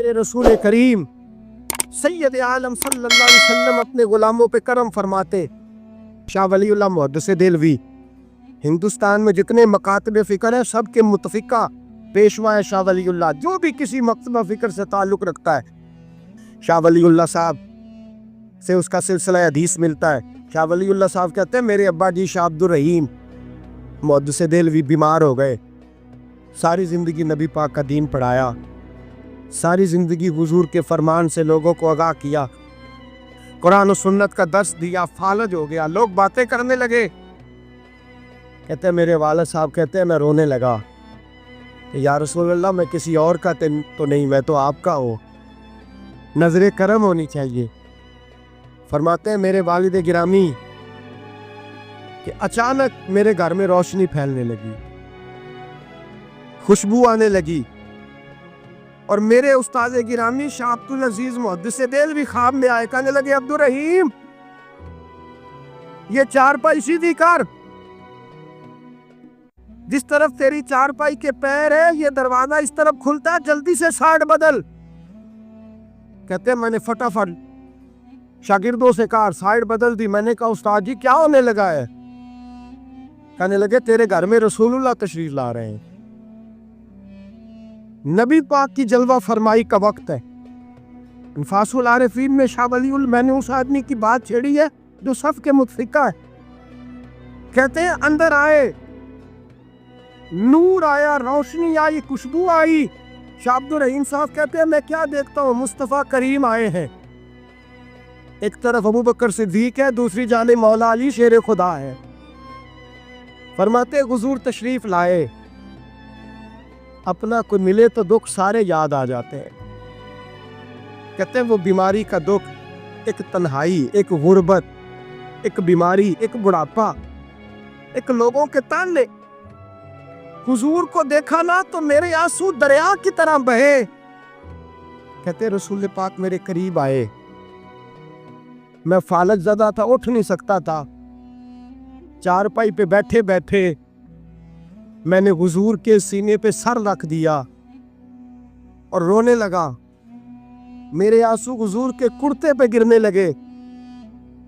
میرے رسول کریم سید عالم صلی اللہ علیہ وسلم اپنے غلاموں پہ کرم فرماتے. شاہ ولی اللہ محدث دہلوی ہندوستان میں جتنے مکاتب فکر ہیں سب کے متفقہ پیشوا ہے شاہ ولی اللہ. جو بھی کسی مکتبہ فکر سے تعلق رکھتا ہے شاہ ولی اللہ صاحب سے اس کا سلسلہ حدیث ملتا ہے. شاہ ولی اللہ صاحب کہتے ہیں میرے ابا جی شاہ عبد الرحیم محدث دہلوی بیمار ہو گئے. ساری زندگی نبی پاک کا دین پڑھایا, ساری زندگی حضور کے فرمان سے لوگوں کو آگاہ کیا, قرآن و سنت کا درس دیا, فالج ہو گیا. لوگ باتیں کرنے لگے. کہتے ہیں میرے والد صاحب کہتے ہیں میں رونے لگا کہ یا رسول اللہ میں کسی اور کا تو نہیں, میں تو آپ کا ہوں, نظر کرم ہونی چاہیے. فرماتے ہیں میرے والد گرامی کہ اچانک میرے گھر میں روشنی پھیلنے لگی, خوشبو آنے لگی, اور میرے استاد گرامی شاہ عبد العزیز محدث دہلوی خواب میں آئے. کہنے لگے عبد الرحیم یہ چارپائی سیدھی کر, جس طرف تیری چارپائی کے پیر ہے یہ دروازہ اس طرف کھلتا ہے, جلدی سے سائیڈ بدل. کہتے ہیں میں نے فٹافٹ شاگردوں سے کہا سائیڈ بدل دی. میں نے کہا استاد جی کیا ہونے لگا ہے؟ کہنے لگے تیرے گھر میں رسول اللہ تشریف لا رہے ہیں, نبی پاک کی جلوہ فرمائی کا وقت ہے. انفاس العارفین میں شاہ ولی میں نے اس آدمی کی بات چھیڑی ہے جو صف کے متفقہ ہے. کہتے ہیں اندر آئے, نور آیا, روشنی آئی, خوشبو آئی. شاہ عبد الرحیم صاحب کہتے ہیں میں کیا دیکھتا ہوں, مصطفیٰ کریم آئے ہیں. ایک طرف ابو بکر صدیق ہے, دوسری جانب مولا علی شیر خدا ہے. فرماتے حضور تشریف لائے, اپنا کوئی ملے تو دکھ سارے یاد آ جاتے ہیں. کہتے ہیں وہ بیماری کا دکھ, ایک تنہائی, ایک غربت, ایک بیماری, ایک بڑھاپا, ایک لوگوں کے تانے. حضور کو دیکھا نا تو میرے آنسو دریا کی طرح بہے. کہتے رسول پاک میرے قریب آئے, میں فالج زدہ تھا, اٹھ نہیں سکتا تھا. چارپائی پہ بیٹھے بیٹھے میں نے حضور کے سینے پہ سر رکھ دیا اور رونے لگا. میرے آنسو حضور کے کرتے پہ گرنے لگے.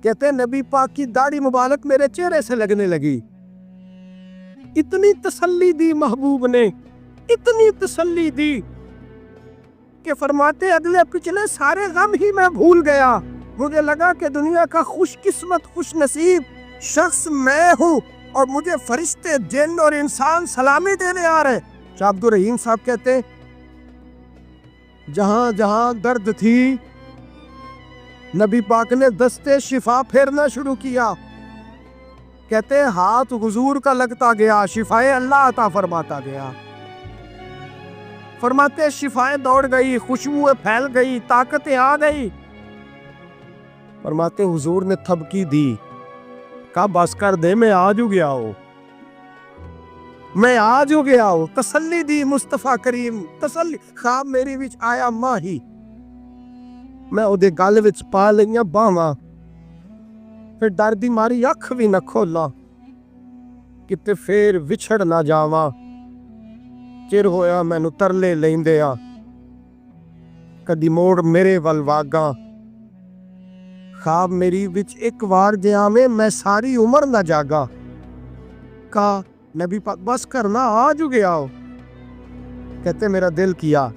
کہتے ہیں نبی پاک کی داڑھی مبارک میرے چہرے سے لگنے لگی. اتنی تسلی دی محبوب نے, اتنی تسلی دی کہ فرماتے اگلے پچھلے سارے غم ہی میں بھول گیا. مجھے لگا کہ دنیا کا خوش قسمت خوش نصیب شخص میں ہوں اور مجھے فرشتے جن اور انسان سلامی دینے آ رہے. شاہ عبد الرحیم صاحب کہتے ہیں جہاں جہاں درد تھی نبی پاک نے دستے شفا پھیرنا شروع کیا. کہتے ہیں ہاتھ حضور کا لگتا گیا, شفائے اللہ عطا فرماتا گیا. فرماتے شفائیں دوڑ گئی, خوشبوئیں پھیل گئی, طاقتیں آ گئی. فرماتے حضور نے تھبکی دی, کہا بس کر دے, میں آج ہو گیا ہوں, میں آج ہو گیا ہوں. تسلی دی مصطفیٰ کریم, تسلی. خواب میری وچ آیا ماہی, میں اودے گل وچ پا لئیاں باواں, پھر ڈر دی ماری اکھ بھی نہ کھولا کتے پھر وچھڑ نہ جاواں. چر ہویا مینوں ترلے لیندے آ, کدی موڑ میرے ول واگاں. خواب میری وچ ایک وار جیا میں ساری عمر نہ جاگا. کہا نبی پاک بس کرنا, آج ہو گیا ہو. کہتے میرا دل کیا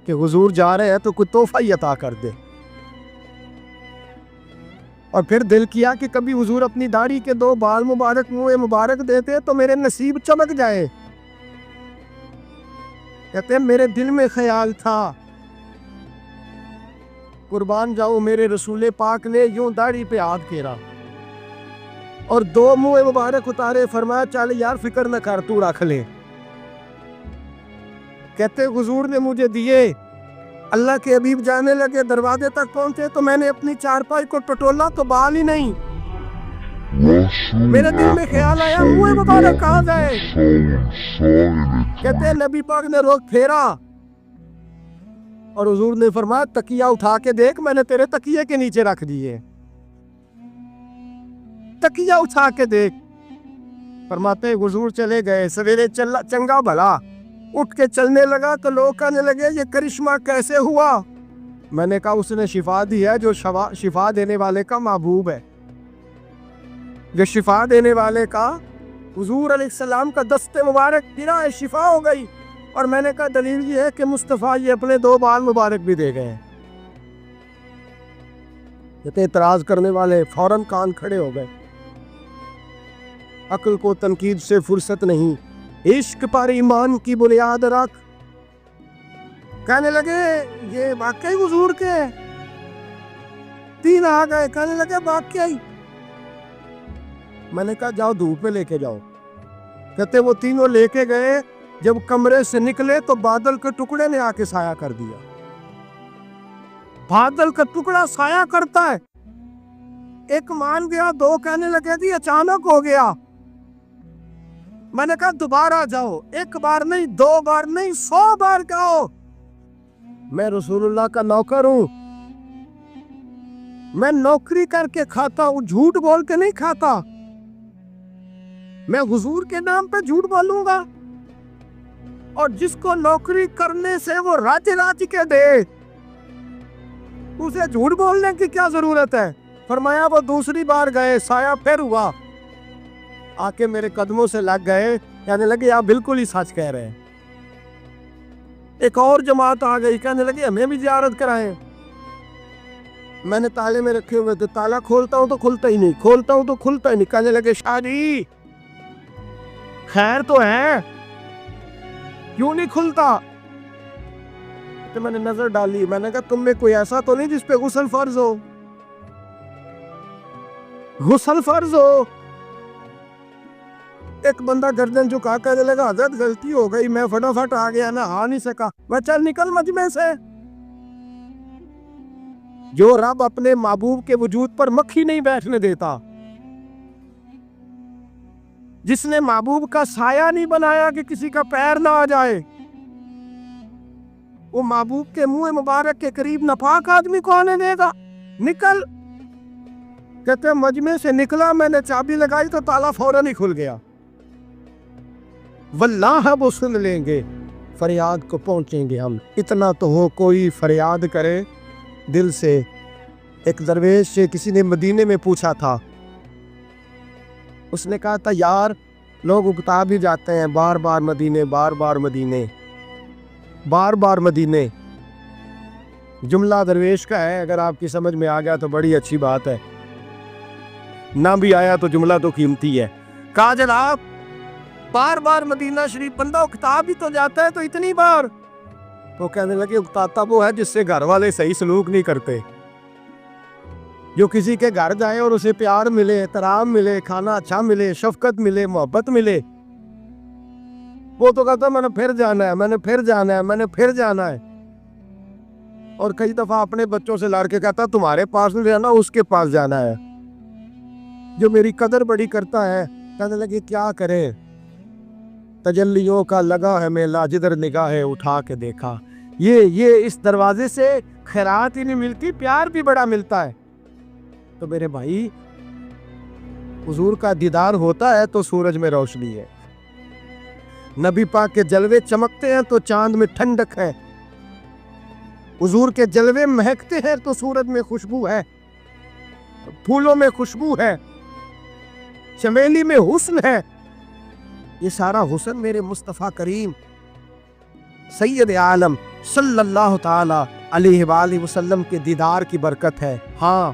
کہ حضور جا رہے ہیں تو کوئی تحفہ ہی عطا کر دے. اور پھر دل کیا کہ کبھی حضور اپنی داڑھی کے 2 بال مبارک منہ مبارک دیتے تو میرے نصیب چمک جائے. کہتے میرے دل میں خیال تھا, قربان جاؤں میرے رسول پاک نے یوں داڑھی پہ ہاتھ پھیرا اور 2 منہ مبارک اتارے. فرمایا چل یار فکر نہ کر, تو رکھ لے. کہتے حضور نے مجھے دیے. اللہ کے حبیب جانے لگے, دروازے تک پہنچے تو میں نے اپنی چارپائی کو ٹٹولا تو بال ہی نہیں. میرے دل میں خیال آیا منہ مبارک کہاں گئے. کہتے نبی پاک نے رخ پھیرا اور حضور نے فرمایا تکیہ اٹھا کے دیکھ, میں نے تیرے تکیے کے نیچے رکھ دیے. تکیہ اٹھا کے دیکھ. فرماتے حضور چلے گئے. سویرے چنگا بھلا اٹھ کے چلنے لگا تو لوگ کہنے لگے یہ کرشمہ کیسے ہوا؟ میں نے کہا اس نے شفا دی ہے، جو شفا دینے والے کا محبوب ہے، جو شفا دینے والے کا حضور علیہ السلام کا دست مبارک گرا ہے، شفا ہو گئی۔ اور میں نے کہا دلیل یہ ہے کہ مصطفیٰ یہ اپنے 2 بال مبارک بھی دے گئے ہیں۔ جتنے اعتراض کرنے والے فوراً کان کھڑے ہو گئے۔ عقل کو تنقید سے فرصت نہیں، عشق پر ایمان کی بنیاد رکھ۔ کہنے لگے یہ واقعی حضور کے ہیں؟ 3 آ گئے، کہنے لگے واقعی۔ میں نے کہا جاؤ دھوپ میں لے کے جاؤ۔ کہتے وہ تینوں لے کے گئے، جب کمرے سے نکلے تو بادل کے ٹکڑے نے آ کے سایہ کر دیا۔ بادل کا ٹکڑا سایہ کرتا ہے، ایک مان گیا، 2 کہنے لگے جی اچانک ہو گیا۔ میں نے کہا دوبارہ جاؤ، 1 بار نہیں، 2 بار نہیں، 100 بار جاؤ۔ میں رسول اللہ کا نوکر ہوں، میں نوکری کر کے کھاتا ہوں، جھوٹ بول کے نہیں کھاتا۔ میں حضور کے نام پہ جھوٹ بولوں گا؟ اور جس کو نوکری کرنے سے وہ راج کے دے، اسے جھوٹ بولنے کی کیا ضرورت ہے؟ فرمایا وہ دوسری بار گئے، سایہ پھر ہوا، آ کے میرے قدموں سے لگ گئے، کہنے لگے آپ بالکل ہی سچ کہہ رہے ہیں۔ ایک اور جماعت آ گئی، کہنے لگے ہمیں بھی زیارت کرائیں۔ میں نے تالے میں رکھے ہوئے تھے، تالا کھولتا ہوں تو کھلتا ہی نہیں، کھولتا ہوں تو کھلتا ہی نہیں۔ کہنے لگے شاہ جی خیر تو ہے، کیوں نہیں کھلتا؟ تو میں نے نظر ڈالی، میں نے کہا تم میں کوئی ایسا تو نہیں جس پہ غسل فرض ہو؟ غسل فرض ہو؟ ایک بندہ گردن جھکا کہنے لگا حضرت غلطی ہو گئی، میں فٹافٹ آ گیا، نہا نہیں سکا۔ میں چل نکل مجمع سے۔ جو رب اپنے محبوب کے وجود پر مکھی نہیں بیٹھنے دیتا، جس نے محبوب کا سایہ نہیں بنایا کہ کسی کا پیر نہ آ جائے، وہ محبوب کے منہ مبارک کے قریب ناپاک آدمی کو آنے دے گا؟ نکل۔ کہتے مجمع سے نکلا، میں نے چابی لگائی تو تالا فوراً ہی کھل گیا۔ واللہ وہ سن لیں گے، فریاد کو پہنچیں گے ہم۔ اتنا تو ہو کوئی فریاد کرے دل سے۔ ایک درویش سے کسی نے مدینے میں پوچھا تھا، اس نے کہا تھا یار لوگ اکتا بھی جاتے ہیں، بار بار مدینے، بار بار مدینے، بار بار مدینے۔ جملہ درویش کا ہے، اگر آپ کی سمجھ میں آ گیا تو بڑی اچھی بات ہے، نہ بھی آیا تو جملہ تو قیمتی ہے۔ کہا جناب بار بار مدینہ شریف بندہ اکتا بھی تو جاتا ہے، تو اتنی بار؟ تو کہنے لگے اکتاتا وہ ہے جس سے گھر والے صحیح سلوک نہیں کرتے۔ جو کسی کے گھر جائے اور اسے پیار ملے، احترام ملے، کھانا اچھا ملے، شفقت ملے، محبت ملے، وہ تو کہتا میں نے پھر جانا ہے، میں نے پھر جانا ہے، میں نے پھر جانا ہے۔ اور کئی دفعہ اپنے بچوں سے لڑ کے کہتا تمہارے پاس نہیں جانا، اس کے پاس جانا ہے۔ جو میری قدر بڑی کرتا ہے، کہنے لگے کیا کریں، تجلیوں کا لگا ہے میلہ، جدھر نگاہ اٹھا کے دیکھا۔ یہ اس دروازے سے خیرات ہی نہیں ملتی، پیار بھی بڑا ملتا ہے۔ تو میرے بھائی حضور کا دیدار ہوتا ہے تو سورج میں روشنی ہے، نبی پاک کے جلوے چمکتے ہیں تو چاند میں ٹھنڈک ہے، حضور کے جلوے مہکتے ہیں تو سورج میں خوشبو ہے، پھولوں میں خوشبو ہے، چمیلی میں حسن ہے۔ یہ سارا حسن میرے مصطفیٰ کریم سید عالم صلی اللہ تعالی علیہ وآلہ وسلم کے دیدار کی برکت ہے۔ ہاں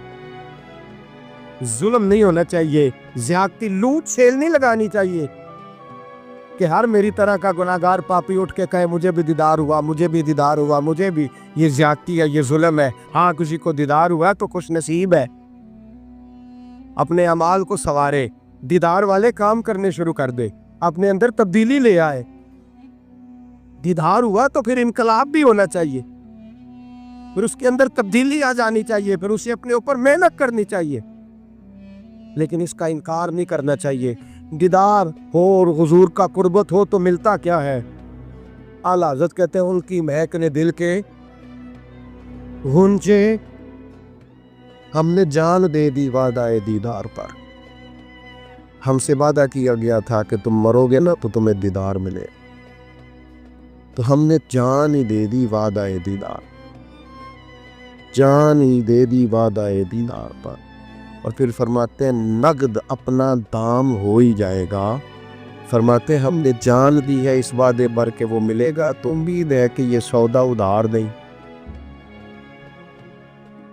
ظلم نہیں ہونا چاہیے، زیادتی لوٹ سیل نہیں لگانی چاہیے کہ ہر میری طرح کا گناہگار پاپی اٹھ کے کہے مجھے بھی دیدار ہوا، مجھے بھی دیدار ہوا، مجھے بھی۔ یہ زیادتی ہے، یہ ظلم ہے۔ ہاں کسی کو دیدار ہوا تو خوش نصیب ہے، اپنے اعمال کو سنوارے، دیدار والے کام کرنے شروع کر دے، اپنے اندر تبدیلی لے آئے۔ دیدار ہوا تو پھر انقلاب بھی ہونا چاہیے، پھر اس کے اندر تبدیلی آ جانی چاہیے، پھر اسے اپنے اوپر محنت کرنی چاہیے، لیکن اس کا انکار نہیں کرنا چاہیے۔ دیدار ہو اور حضور کا قربت ہو تو ملتا کیا ہے؟ اعلیٰ حضرت کہتے ہیں ان کی مہک نے دل کے گونجے، ہم نے جان دے دی وعدہ دیدار پر، ہم سے وعدہ کیا گیا تھا کہ تم مرو گے نا تو تمہیں دیدار ملے۔ تو ہم نے جان ہی دے دی وعدہ دیدار، جان ہی دے دی وعدہ دیدار پر۔ اور پھر فرماتے ہیں نقد اپنا دام ہو ہی جائے گا۔ فرماتے ہیں ہم نے جان دی ہے اس وعدے پر کہ وہ ملے گا، تو امید ہے کہ یہ سودا ادھار دیں۔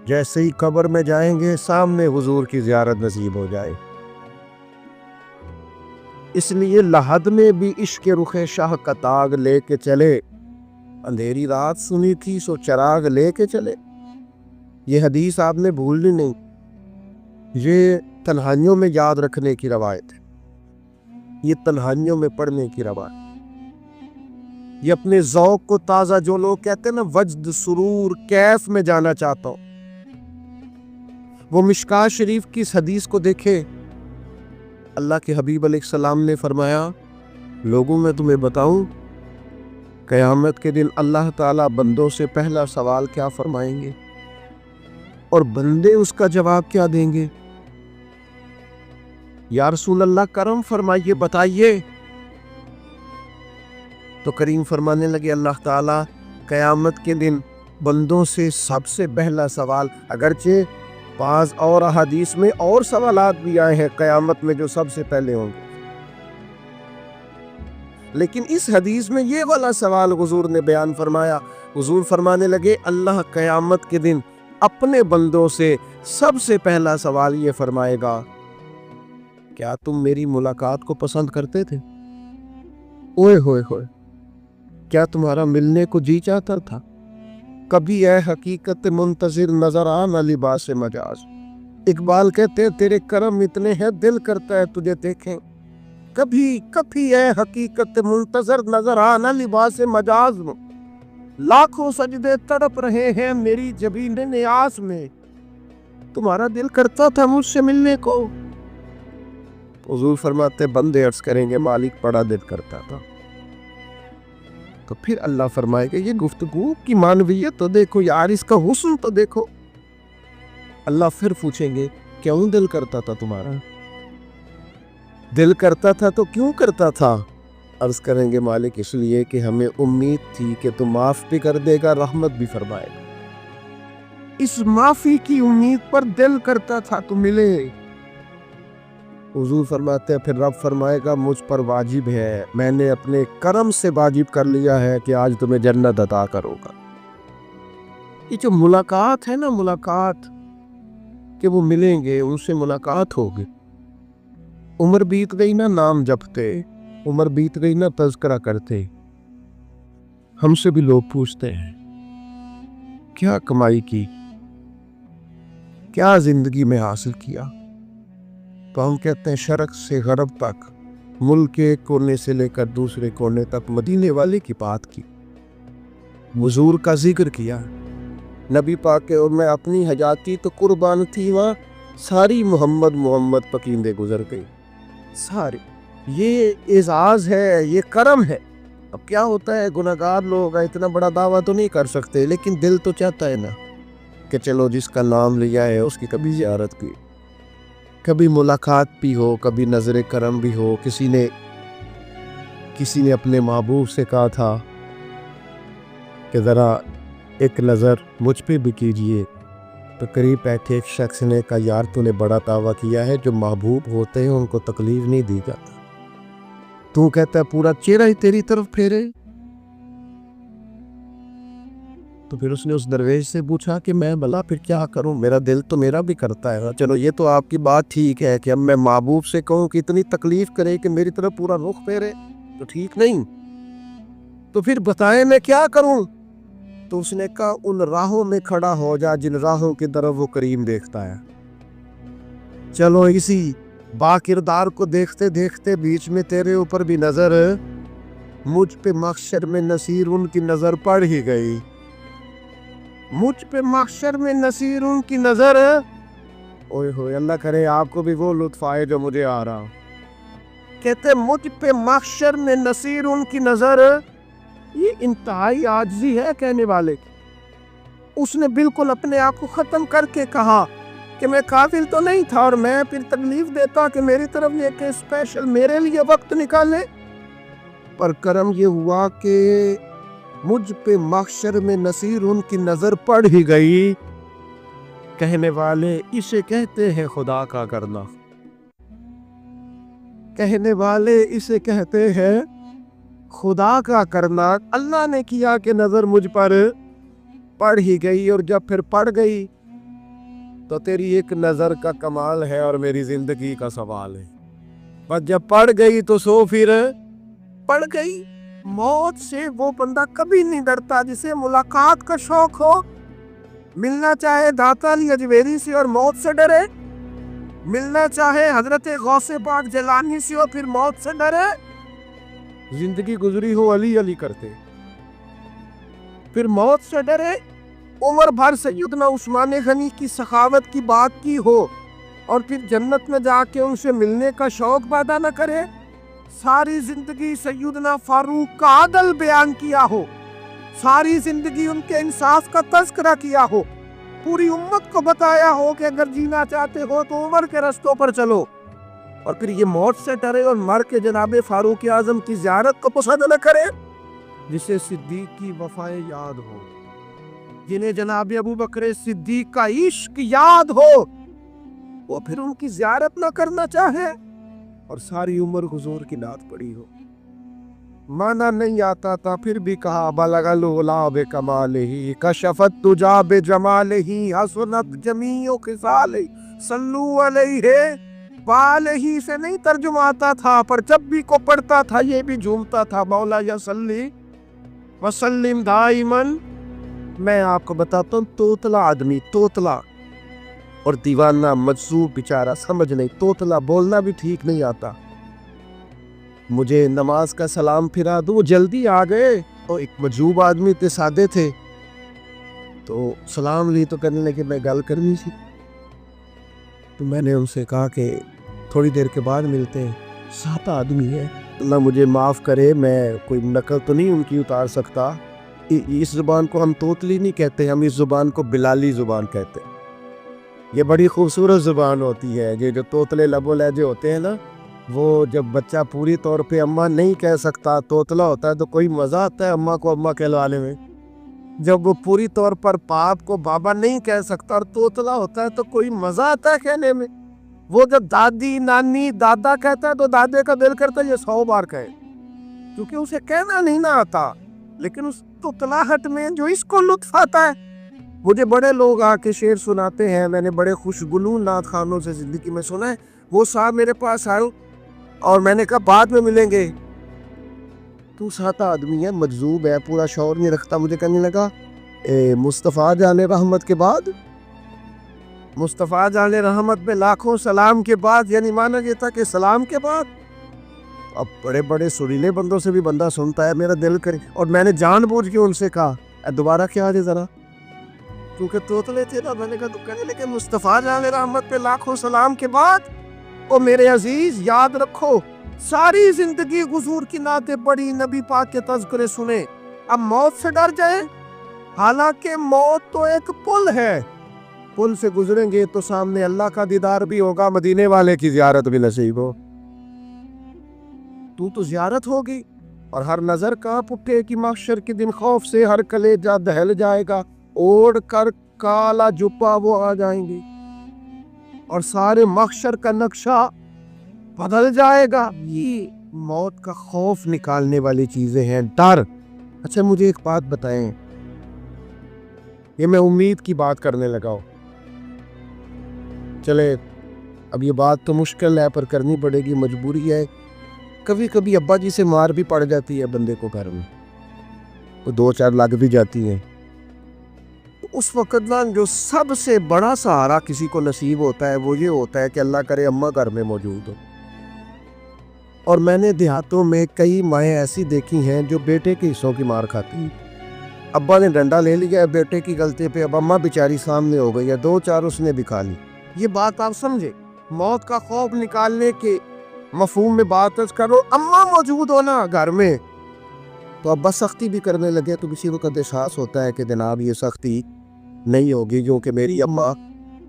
جیسے ہی قبر میں جائیں گے سامنے حضور کی زیارت نصیب ہو جائے۔ اس لیے لحد میں بھی عشق رخ شاہ کا تاغ لے کے چلے، اندھیری رات سنی تھی سو چراغ لے کے چلے۔ یہ حدیث آپ نے بھولنی نہیں، یہ تنہائیوں میں یاد رکھنے کی روایت ہے، یہ تنہائیوں میں پڑھنے کی روایت۔ یہ اپنے ذوق کو تازہ، جو لوگ کہتے ہیں نا وجد سرور کیف میں جانا چاہتا ہوں، وہ مشکاہ شریف کی اس حدیث کو دیکھے۔ اللہ کے حبیب علیہ السلام نے فرمایا لوگوں میں تمہیں بتاؤں قیامت کے دن اللہ تعالیٰ بندوں سے پہلا سوال کیا فرمائیں گے اور بندے اس کا جواب کیا دیں گے؟ یا رسول اللہ کرم فرمائیے، بتائیے۔ تو کریم فرمانے لگے اللہ تعالیٰ قیامت کے دن بندوں سے سب سے پہلا سوال، اگرچہ بعض اور احادیث میں اور سوالات بھی آئے ہیں قیامت میں جو سب سے پہلے ہوں گے، لیکن اس حدیث میں یہ والا سوال حضور نے بیان فرمایا۔ حضور فرمانے لگے اللہ قیامت کے دن اپنے بندوں سے سب سے پہلا سوال یہ فرمائے گا، کیا تم میری ملاقات کو پسند کرتے تھے؟ اوئے ہوئے ہوئے، کیا تمہارا ملنے کو جی چاہتا تھا؟ کبھی اے حقیقت منتظر نظر آنا لباس مجاز۔ اقبال کہتے تیرے کرم اتنے ہیں دل کرتا ہے تجھے دیکھیں، کبھی کبھی اے حقیقت منتظر نظر آنا لباس مجاز میں، لاکھوں سجدے تڑپ رہے ہیں میری جبین نیاز میں، تمہارا دل کرتا تھا مجھ سے ملنے کو؟ حضور فرماتے بندے عرض کریں گے مالک بڑا دل کرتا تھا۔ تو پھر اللہ فرمائے گا یہ گفتگو کی معنویت تو دیکھو یار، اس کا حسن تو دیکھو۔ اللہ پھر پوچھیں گے کیوں دل کرتا تھا تمہارا؟ دل کرتا تھا تو کیوں کرتا تھا؟ عرض کریں گے مالک اس لیے کہ ہمیں امید تھی کہ تو معاف بھی کر دے گا، رحمت بھی فرمائے گا، اس معافی کی امید پر دل کرتا تھا تو ملے۔ حضور فرماتے ہیں پھر رب فرمائے گا مجھ پر واجب ہے، میں نے اپنے کرم سے واجب کر لیا ہے کہ آج تمہیں جنت عطا کروں گا۔ یہ جو ملاقات ہے نا، ملاقات کہ وہ ملیں گے، ان سے ملاقات ہوگی۔ عمر بیت گئی نا نام جپتے، عمر بیت گئی نا تذکرہ کرتے، ہم سے بھی لوگ پوچھتے ہیں کیا کمائی کی، کیا زندگی میں حاصل کیا؟ تو ہم کہتے ہیں شرق سے غرب تک، ملک کے ایک کونے سے لے کر دوسرے کونے تک مدینے والے کی بات کی، حضور کا ذکر کیا، نبی پاک کے اور میں اپنی حیاتی تو قربان تھی وہاں ساری محمد محمد پکیندے گزر گئی ساری۔ یہ اعزاز ہے، یہ کرم ہے۔ اب کیا ہوتا ہے گناہگار لوگ اتنا بڑا دعویٰ تو نہیں کر سکتے، لیکن دل تو چاہتا ہے نا کہ چلو جس کا نام لیا ہے اس کی کبھی زیارت کی، کبھی ملاقات بھی ہو، کبھی نظر کرم بھی ہو۔ کسی نے اپنے محبوب سے کہا تھا کہ ذرا ایک نظر مجھ پہ بھی کیجئے، تو قریب بیٹھے ایک شخص نے کہا یار تو نے بڑا دعویٰ کیا ہے، جو محبوب ہوتے ہیں ان کو تکلیف نہیں دی جاتا، تو کہتا ہے پورا چہرہ ہی تیری طرف پھیرے۔ تو پھر اس نے اس درویش سے پوچھا کہ میں بھلا پھر کیا کروں، میرا دل تو میرا بھی کرتا ہے، چلو یہ تو آپ کی بات ٹھیک ہے کہ اب میں محبوب سے کہوں کہ اتنی تکلیف کرے کہ میری طرف پورا رخ پھیرے تو ٹھیک نہیں، تو پھر بتائیں میں کیا کروں؟ تو اس نے کہا ان راہوں میں کھڑا ہو جا جن راہوں کی طرف وہ کریم دیکھتا ہے۔ چلو اسی با کردار کو دیکھتے دیکھتے بیچ میں تیرے اوپر بھی نظر، مجھ پہ محشر میں نصیر ان کی نظر پڑ ہی گئی، مجھ پہ محشر میں نصیر ان کی نظر۔ اوئے ہوئے اللہ کرے آپ کو بھی وہ لطف آئے جو مجھے آ رہا۔ کہتے مجھ پہ محشر میں نصیر ان کی نظر، یہ انتہائی عاجزی ہے کہنے والے کی۔ اس نے بالکل اپنے آپ کو ختم کر کے کہا کہ میں قابل تو نہیں تھا، اور میں پھر تکلیف دیتا کہ میری طرف یہ کہ اسپیشل میرے لیے وقت نکالے، پر کرم یہ ہوا کہ مجھ پہ محشر میں نصیر ان کی نظر پڑ ہی گئی، کہنے والے اسے کہتے ہیں خدا کا کرنا، کہنے والے اسے کہتے ہیں خدا کا کرنا۔ اللہ نے کیا کہ نظر مجھ پر پڑ ہی گئی، اور جب پھر پڑ گئی تو تیری ایک نظر کا کمال ہے اور میری زندگی کا سوال ہے۔ بس جب پڑ گئی تو سو پھر پڑ گئی۔ موت سے وہ بندہ کبھی نہیں ڈرتا جسے ملاقات کا شوق ہو، ملنا چاہے داتا علی اجمیری سے اور موت سے ڈرے، ملنا چاہے حضرت غوث پاک جیلانی سے اور پھر موت سے ڈرے۔ زندگی گزری ہو علی علی کرتے، پھر موت سے ڈرے۔ عمر بھر سیدنا عثمان غنی کی سخاوت کی بات کی ہو اور پھر جنت میں جا کے ان سے ملنے کا شوق پیدا نہ کرے۔ ساری زندگی سیدنا فاروق کا عدل بیان کیا ہو، ساری زندگی ان کے انصاف کا تذکرہ کیا ہو، پوری امت کو بتایا ہو کہ اگر جینا چاہتے ہو تو عمر کے رستوں پر چلو، اور پھر یہ موت سے ڈرے اور مر کے جناب فاروق اعظم کی زیارت کو پسند نہ کرے۔ جسے صدیق کی وفائیں یاد ہو، جنہیں جناب ابو بکر صدیق کا عشق یاد ہو، وہ پھر ان کی زیارت نہ کرنا چاہے اور ساری عمر حضور کی نعت پڑھی ہو۔ مانا نہیں آتا تھا پھر بھی کہا بلغ العلا بکمالہ کشفت تجا بجمالہ حسنت جمیع خصالہ صلو علیہ بالہ سے نہیں ترجمہ آتا تھا، پر جب بھی کو پڑھتا تھا یہ بھی جھومتا تھا مولا یا صلی وسلم دائماً۔ میں آپ کو بتاتا ہوں، توتلا آدمی، توتلا اور دیوانہ مجذوب بیچارہ، سمجھ نہیں، توتلا بولنا بھی ٹھیک نہیں آتا۔ مجھے نماز کا سلام پھرا دو، جلدی آ گئے، اور ایک مجذوب آدمی تھے، سادے تھے، تو سلام لی تو کرنے لگے میں گل کرنی تھی، تو میں نے ان سے کہا کہ تھوڑی دیر کے بعد ملتے ہیں۔ سادہ آدمی ہے، اللہ مجھے معاف کرے، میں کوئی نقل تو نہیں ان کی اتار سکتا۔ اس زبان کو ہم توتلی نہیں کہتے، ہم اس زبان کو بلالی زبان کہتے ہیں۔ یہ بڑی خوبصورت زبان ہوتی ہے، یہ جو توتلے لب و لہجے ہوتے ہیں نا، وہ جب بچہ پوری طور پہ اماں نہیں کہہ سکتا، توتلا ہوتا ہے، تو کوئی مزہ آتا ہے اماں کو اماں کہلوانے میں۔ جب وہ پوری طور پر باپ کو بابا نہیں کہہ سکتا اور توتلا ہوتا ہے تو کوئی مزہ آتا ہے کہنے میں۔ وہ جب دادی نانی دادا کہتا ہے تو دادے کا دل کرتا ہے یہ 100 بار کہے، کیونکہ اسے کہنا نہیں نہ آتا، لیکن اس توتلاہٹ میں جو اس کو لطف آتا ہے۔ مجھے بڑے لوگ آ کے شعر سناتے ہیں، میں نے بڑے خوشگلو نعت خوانوں سے زندگی میں سنا ہے، وہ صاحب میرے پاس آئے اور میں نے کہا بعد میں ملیں گے، تو سادہ آدمی ہے، مجذوب ہے، پورا شعور نہیں رکھتا۔ مجھے کہنے لگا مصطفیٰ جان رحمت کے بعد، مصطفیٰ جان رحمت پہ لاکھوں سلام کے بعد، یعنی مانا یہ تھا کہ سلام کے بعد۔ اب بڑے بڑے سریلے بندوں سے بھی بندہ سنتا ہے، میرا دل کرے، اور میں نے جان بوجھ کے ان سے کہا دوبارہ کیا دے ذرا، کیونکہ توتلے تھے نا۔ میں نے کہا تو کہنے لگے مصطفیٰ جان رحمت پہ لاکھوں سلام کے بعد، او میرے عزیز یاد رکھو، ساری زندگی حضور کی نعتیں پڑھی، نبی پاک کے تذکرے سنے، اب موت سے ڈر جائے؟ حالانکہ موت تو ایک پل ہے، پل سے گزریں گے تو سامنے اللہ کا دیدار بھی ہوگا، مدینے والے کی زیارت بھی نصیب ہو۔ تو زیارت ہوگی، اور ہر نظر کانپ اٹھے کہ محشر کے دن خوف سے ہر کلیجہ دہل جائے گا، اوڑھ کر کالا جپا وہ آ جائیں گے اور سارے محشر کا نقشہ بدل جائے گا۔ یہ موت کا خوف نکالنے والی چیزیں ہیں، ڈر۔ اچھا مجھے ایک بات بتائیں، یہ میں امید کی بات کرنے لگا ہوں، چلے اب یہ بات تو مشکل ہے پر کرنی پڑے گی، مجبوری ہے۔ کبھی کبھی ابا جی سے مار بھی پڑ جاتی ہے بندے کو گھر میں، وہ 2-4 لگ بھی جاتی ہیں، اس وقت جو سب سے بڑا سہارا کسی کو نصیب ہوتا ہے وہ یہ ہوتا ہے کہ اللہ کرے اماں گھر میں موجود ہو۔ اور میں نے دیہاتوں میں کئی مائیں ایسی دیکھی ہیں جو بیٹے کے حصوں کی مار کھاتی ہیں، ابا نے ڈنڈا لے لیا ہے بیٹے کی غلطی پہ، اب اماں بیچاری سامنے ہو گئی ہے، 2-4 اس نے بھی کھا لی۔ یہ بات آپ سمجھے، موت کا خوف نکالنے کے مفہوم میں بات کرو، اماں موجود ہونا گھر میں تو ابا سختی بھی کرنے لگے تو کسی وقت احساس ہوتا ہے کہ جناب یہ سختی نہیں ہوگی کیونکہ میری اماں،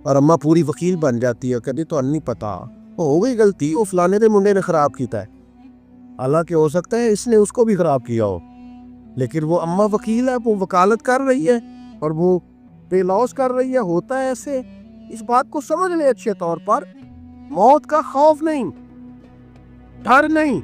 اور اماں پوری وکیل بن جاتی ہے، کبھی تو نہیں پتا ہو گئی غلطی، وہ فلانے دے منڈے نے خراب کیتا ہے، حالانکہ ہو سکتا ہے اس نے اس کو بھی خراب کیا ہو، لیکن وہ اماں وکیل ہے، وہ وکالت کر رہی ہے اور وہ پے لاس کر رہی ہے. ہوتا ہے ایسے. اس بات کو سمجھ لیں اچھے طور پر. موت کا خوف نہیں، ڈر نہیں.